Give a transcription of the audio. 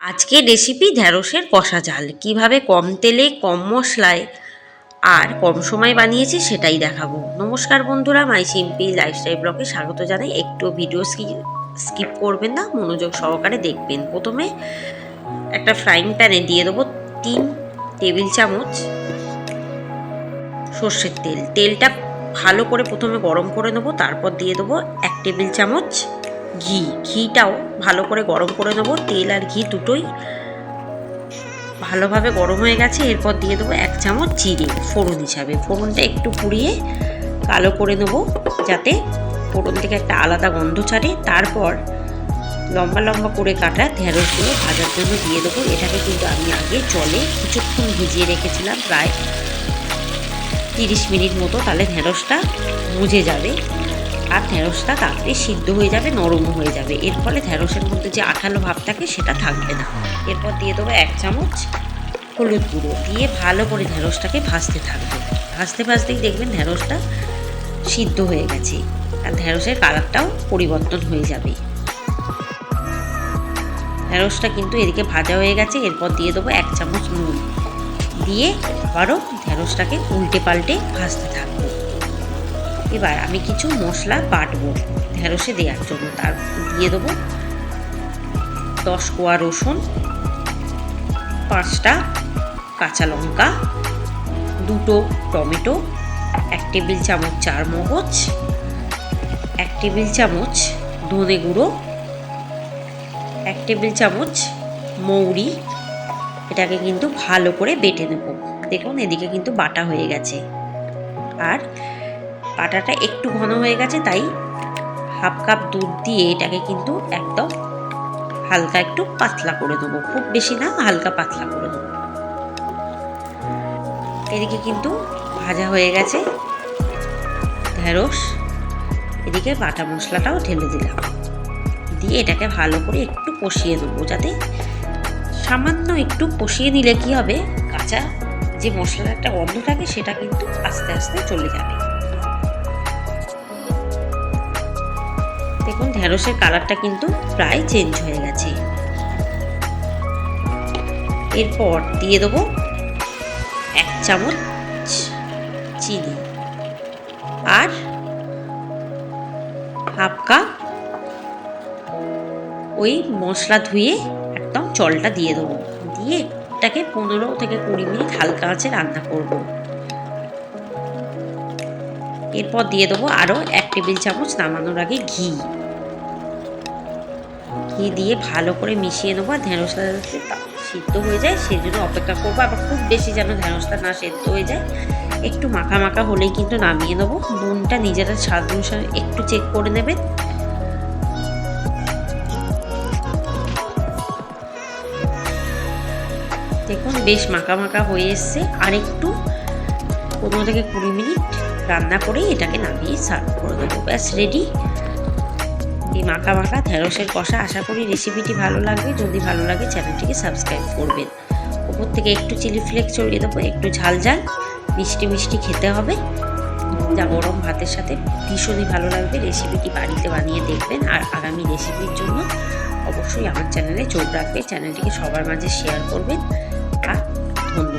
আজকের রেসিপি ঢ্যাঁড়সের কষা ঝাল কিভাবে কম তেলে কম মশলায় আর কম সময় বানিয়েছি সেটাই দেখাবো। নমস্কার বন্ধুরা, মাই সিম্পল লাইফস্টাইল ব্লগে স্বাগত জানাই। একটু ভিডিও স্কিপ করবেন না, মনোযোগ সহকারে দেখবেন। প্রথমে একটা ফ্রাইং প্যানে দিয়ে দেবো 3 টেবিল চামচ সর্ষের তেল। তেলটা ভালো করে প্রথমে গরম করে নেবো, তারপর দিয়ে দেবো 1 টেবিল চামচ ঘিটাও ভালো করে গরম করে নেবো। তেল আর ঘি দুটোই ভালোভাবে গরম হয়ে গেছে। এরপর দিয়ে দেবো 1 চামচ জিরে ফোড়ন হিসাবে। ফোড়নটা একটু পুড়িয়ে কালো করে নেবো যাতে ফোড়ন থেকে একটা আলাদা গন্ধ ছাড়ে। তারপর লম্বা লম্বা করে কাটা ঢ্যাঁড়সগুলো ভাজার জন্য দিয়ে দেবো। এটাকে কিন্তু আমি আগে জলে কিছুক্ষণ ভিজিয়ে রেখেছিলাম, প্রায় 30 মিনিট মতো। তাহলে ঢ্যাঁড়সটা মুজে যাবে আর ঢ্যাঁড়সটা তাড়াতাড়ি সিদ্ধ হয়ে যাবে, নরমও হয়ে যাবে। এর ফলে ঢ্যাঁড়সের মধ্যে যে আঠালো ভাব থাকে সেটা থাকবে না। এরপর দিয়ে দেবো 1 চামচ হলুদ গুঁড়ো দিয়ে ভালো করে ঢ্যাঁড়সটাকে ভাজতে থাকবে। ভাজতে ভাজতেই দেখবেন ঢ্যাঁড়সটা সিদ্ধ হয়ে গেছে আর ঢ্যাঁড়সের কালারটাও পরিবর্তন হয়ে যাবে। ঢ্যাঁড়সটা কিন্তু এদিকে ভাজা হয়ে গেছে। এরপর দিয়ে দেবো 1 চামচ নুন দিয়ে আবারও ঢ্যাঁড়সটাকে উল্টে পাল্টে ভাজতে থাকবো। এবার আমি কিছু মশলা বাটবো ঢ্যাঁড়সে দেওয়ার জন্য। তার দিয়ে দেবো 10 কোয়া রসুন, 5টা কাঁচা লঙ্কা, 2টো টমেটো, 1 টেবিল চামচ চারমগজ, 1 টেবিল চামচ ধনে গুঁড়ো, 1 টেবিল চামচ মৌরি। এটাকে কিন্তু ভালো করে বেটে নেব। দেখুন এদিকে কিন্তু বাটা হয়ে গেছে আর বাটাটা একটু ঘন হয়ে গেছে, তাই হাফ কাপ দুধ দিয়ে এটাকে কিন্তু একদম হালকা একটু পাতলা করে দেবো। খুব বেশি না, হালকা পাতলা করে দেবো। এদিকে কিন্তু ভাজা হয়ে গেছে ঢ্যাঁড়স। এদিকে বাটা মশলাটাও ঢেলে দিলাম, দিয়ে এটাকে ভালো করে একটু কষিয়ে দেবো। যাতে সামান্য একটু কষিয়ে নিলে কি হবে, কাঁচা যে মশলার একটা গন্ধ থাকে সেটা কিন্তু আস্তে আস্তে চলে যাবে। দেখুন ঢ্যাঁড়সের কালারটা কিন্তু প্রায় চেঞ্জ হয়ে গেছে। এরপর দিয়ে দেবো 1 চামচ চিনি আর হাফ কাপ ওই মশলা ধুয়ে একদম জলটা দিয়ে দেবো। দিয়ে এটাকে 15 থেকে 20 মিনিট হালকা আঁচে রান্না করব। এরপর দিয়ে দেবো আরও 1 টেবিল চামচ নামানোর আগে ঘি দিয়ে ভালো করে মিশিয়ে নেবো। আর ঢ্যাঁড়সটা সিদ্ধ হয়ে যায় সেই জন্য অপেক্ষা করবো। আবার খুব বেশি যেন ঢ্যাঁড়সটা না সেদ্ধ হয়ে যায়, একটু মাখা মাখা হলেই কিন্তু নামিয়ে নেবো। নুনটা নিজেরা স্বাদ অনুসারে একটু চেক করে নেবেন। দেখুন বেশ মাখা মাখা হয়ে এসছে। আর একটু 15 থেকে 20 মিনিট রান্না করেই এটাকে নামিয়ে সার্ভ করে দেবো। ব্যাস রেডি এই মাখা মাখা ঢ্যাঁড়সের কষা। আশা করি রেসিপিটি ভালো লাগবে। যদি ভালো লাগে চ্যানেলটিকে সাবস্ক্রাইব করবেন। ওপর থেকে একটু চিলি ফ্লেক্স ছড়িয়ে দেবো। একটু ঝাল ঝাল মিষ্টি মিষ্টি খেতে হবে, যা গরম ভাতের সাথে ভীষণই ভালো লাগবে। রেসিপিটি বাড়িতে বানিয়ে দেখবেন। আর আগামী রেসিপির জন্য অবশ্যই আমার চ্যানেলে চোখ রাখবে। চ্যানেলটিকে সবার মাঝে শেয়ার করবেন। আর ধন্যবাদ।